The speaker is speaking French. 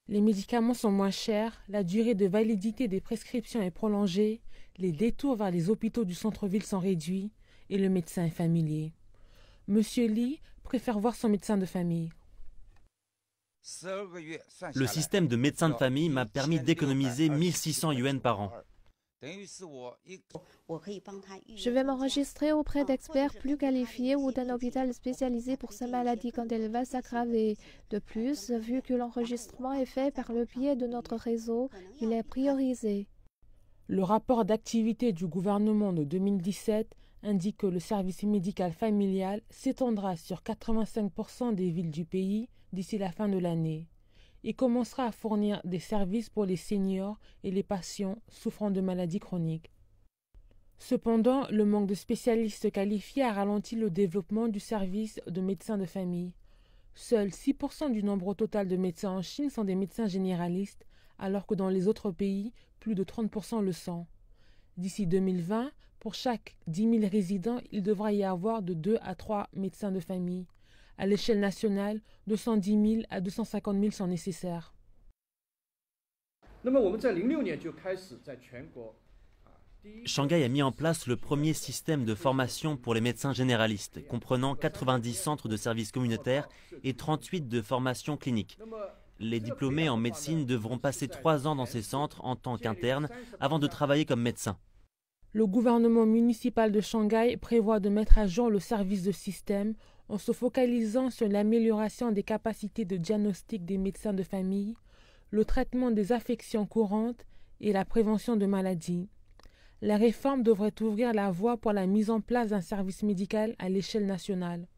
Les médicaments sont moins chers, la durée de validité des prescriptions est prolongée, les détours vers les hôpitaux du centre-ville sont réduits et le médecin est familier. Monsieur Lee préfère voir son médecin de famille. Le système de médecin de famille m'a permis d'économiser 1600 yuan par an. Je vais m'enregistrer auprès d'experts plus qualifiés ou d'un hôpital spécialisé pour ces maladies quand elles vont s'aggraver. De plus, vu que l'enregistrement est fait par le biais de notre réseau, il est priorisé. Le rapport d'activité du gouvernement de 2017 indique que le service médical familial s'étendra sur 85% des villes du pays d'ici la fin de l'année et commencera à fournir des services pour les seniors et les patients souffrant de maladies chroniques. Cependant, le manque de spécialistes qualifiés a ralenti le développement du service de médecins de famille. Seuls 6% du nombre total de médecins en Chine sont des médecins généralistes, alors que dans les autres pays, plus de 30% le sont. D'ici 2020, pour chaque 10 000 résidents, il devra y avoir de 2 à 3 médecins de famille. À l'échelle nationale, 210 000 à 250 000 sont nécessaires. Shanghai a mis en place le premier système de formation pour les médecins généralistes, comprenant 90 centres de services communautaires et 38 de formation clinique. Les diplômés en médecine devront passer 3 ans dans ces centres en tant qu'internes avant de travailler comme médecins. Le gouvernement municipal de Shanghai prévoit de mettre à jour le service de système en se focalisant sur l'amélioration des capacités de diagnostic des médecins de famille, le traitement des affections courantes et la prévention de maladies. La réforme devrait ouvrir la voie pour la mise en place d'un service médical à l'échelle nationale.